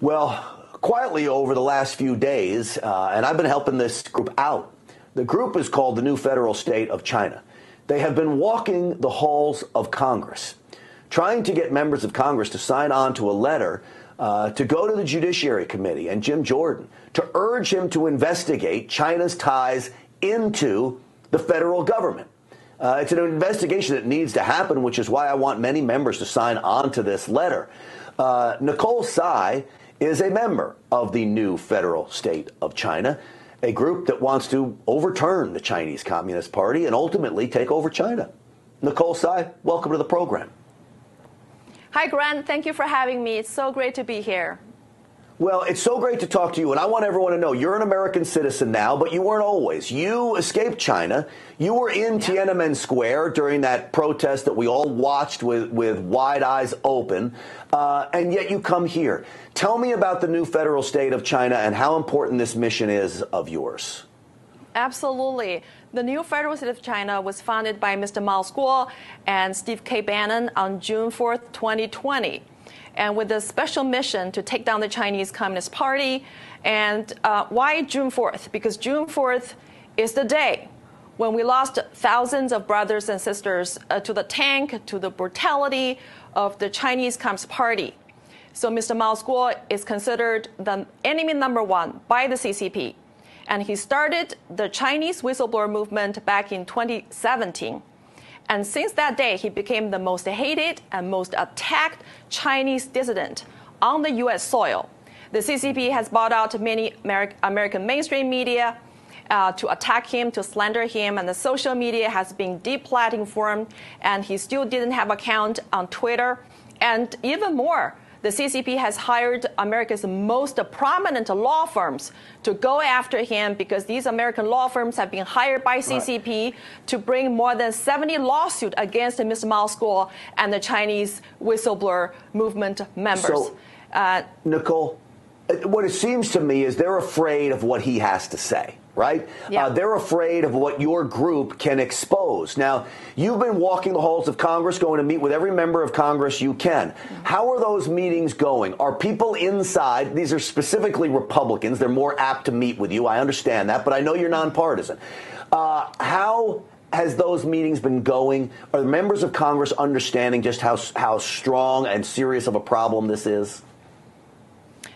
Well, quietly over the last few days, and I've been helping this group out. The group is called the New Federal State of China. They have been walking the halls of Congress, trying to get members of Congress to sign on to a letter to go to the Judiciary Committee and Jim Jordan to urge him to investigate China's ties into the federal government. It's an investigation that needs to happen, which is why I want many members to sign on to this letter. Nicole Tsai is a member of the New Federal State of China, a group that wants to overturn the Chinese Communist Party and ultimately take over China. Nicole Tsai, welcome to the program. Hi, Grant. Thank you for having me. It's so great to be here. Well, it's so great to talk to you, and I want everyone to know you're an American citizen now, but you weren't always. You escaped China. You were in Tiananmen Square during that protest that we all watched with wide eyes open, and yet you come here. Tell me about the New Federal State of China and how important this mission is of yours. Absolutely. The New Federal State of China was founded by Mr. Mao Guo and Steve K. Bannon on June 4th, 2020. And with a special mission to take down the Chinese Communist Party. And why June 4th? Because June 4th is the day when we lost thousands of brothers and sisters to the tank, to the brutality of the Chinese Communist Party. So Mr. Mao Guo is considered the enemy number one by the CCP. And he started the Chinese whistleblower movement back in 2017. And since that day, he became the most hated and most attacked Chinese dissident on the U.S. soil. The CCP has bought out many American mainstream media to attack him, to slander him, and the social media has been deplatformed, and he still didn't have an account on Twitter. And even more, the CCP has hired America's most prominent law firms to go after him because these American law firms have been hired by CCP to bring more than 70 lawsuits against Mr. Mao Guo and the Chinese whistleblower movement members. So, Nicole, what it seems to me is they're afraid of what he has to say. Right? Yeah. They're afraid of what your group can expose. Now, you've been walking the halls of Congress, going to meet with every member of Congress you can. How are those meetings going? Are people inside? These are specifically Republicans. They're more apt to meet with you. I understand that, but I know you're nonpartisan. How has those meetings been going? Are the members of Congress understanding just how strong and serious of a problem this is?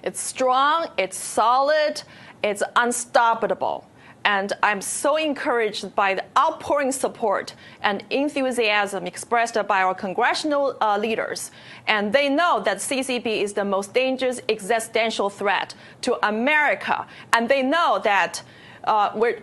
It's strong, it's solid, it's unstoppable. And I'm so encouraged by the outpouring support and enthusiasm expressed by our congressional leaders. And they know that CCP is the most dangerous existential threat to America. And they know that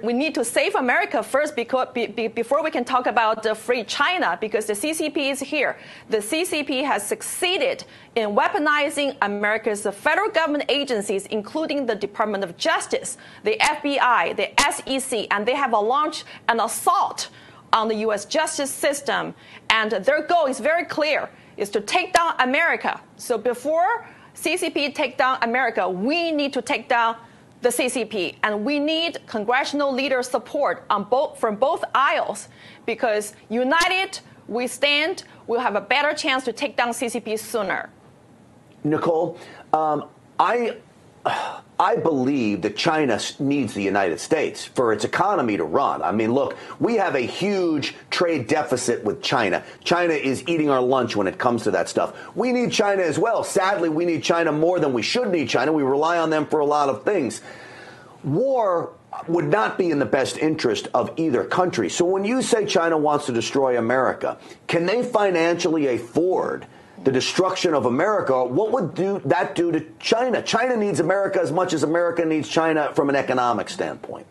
we need to save America first before we can talk about the free China, because the CCP is here. The CCP has succeeded in weaponizing America's federal government agencies, including the Department of Justice, the FBI, the SEC, and they have launched an assault on the U.S. justice system. And their goal is very clear, is to take down America. So before CCP take down America, we need to take down the CCP, and we need congressional leader support from both aisles, because united we stand, we'll have a better chance to take down CCP sooner. Nicole, I believe that China needs the United States for its economy to run. I mean, look, we have a huge trade deficit with China. China is eating our lunch when it comes to that stuff. We need China as well. Sadly, we need China more than we should need China. We rely on them for a lot of things. War would not be in the best interest of either country. So when you say China wants to destroy America, can they financially afford the destruction of America? What would that do to China? China needs America as much as America needs China from an economic standpoint.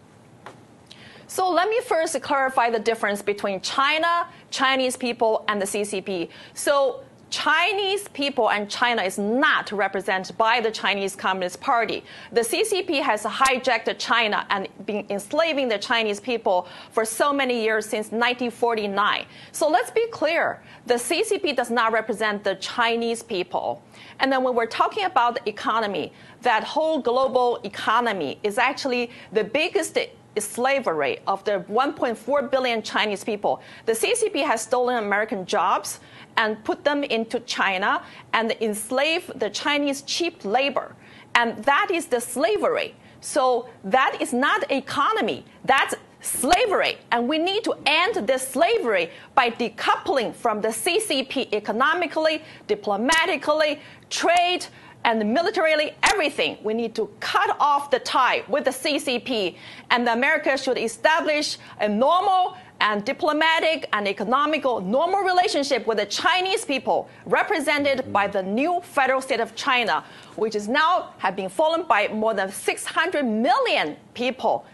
So let me first clarify the difference between China, Chinese people, and the CCP. So Chinese people and China is not represented by the Chinese Communist Party. The CCP has hijacked China and been enslaving the Chinese people for so many years, since 1949. So let's be clear. The CCP does not represent the Chinese people. And then when we're talking about the economy, that whole global economy is actually the biggest slavery of the 1.4 billion Chinese people. The CCP has stolen American jobs and put them into China and enslaved the Chinese cheap labor. and that is the slavery. So that is not economy. That's slavery. And we need to end this slavery by decoupling from the CCP economically, diplomatically, trade, and militarily, everything. We need to cut off the tie with the CCP. And America should establish a normal and diplomatic and economical normal relationship with the Chinese people, represented by the new federal state of China, which is now have been followed by more than 600 million people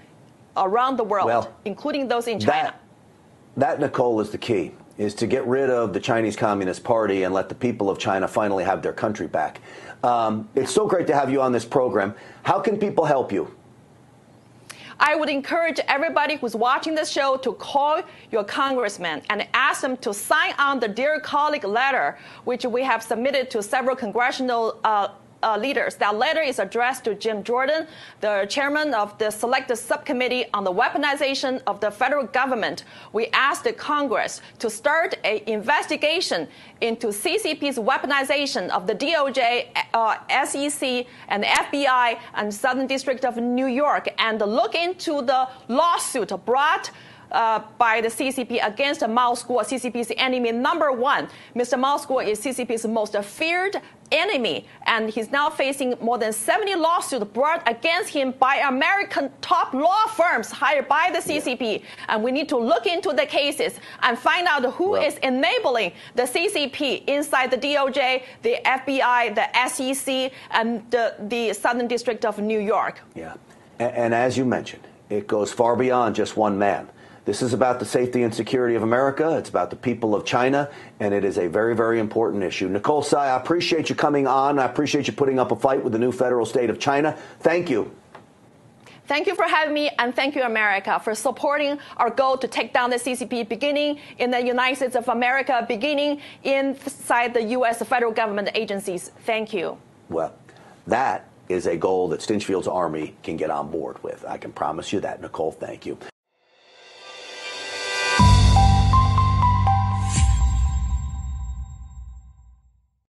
around the world, including those in China. That, Nicole, is the key, is to get rid of the Chinese Communist Party and let the people of China finally have their country back. It's so great to have you on this program. How can people help you? I would encourage everybody who's watching this show to call your congressman and ask them to sign on the Dear Colleague letter, which we have submitted to several congressional leaders. That letter is addressed to Jim Jordan, the chairman of the Select Subcommittee on the Weaponization of the Federal Government. We asked the Congress to start an investigation into CCP's weaponization of the DOJ, SEC, and the FBI and Southern District of New York, and look into the lawsuit brought by the CCP against Mao Skuo, CCP's enemy number one. Mr. Mao Skuo is CCP's most feared enemy, and he's now facing more than 70 lawsuits brought against him by American top law firms hired by the CCP. And we need to look into the cases and find out who is enabling the CCP inside the DOJ, the FBI, the SEC, and the Southern District of New York. Yeah, and as you mentioned, it goes far beyond just one man. This is about the safety and security of America. It's about the people of China, and it is a very, very important issue. Nicole Tsai, I appreciate you coming on. I appreciate you putting up a fight with the new federal state of China. Thank you. Thank you for having me, and thank you, America, for supporting our goal to take down the CCP, beginning in the United States of America, beginning inside the U.S. federal government agencies. Thank you. Well, that is a goal that Stinchfield's army can get on board with. I can promise you that, Nicole. Thank you.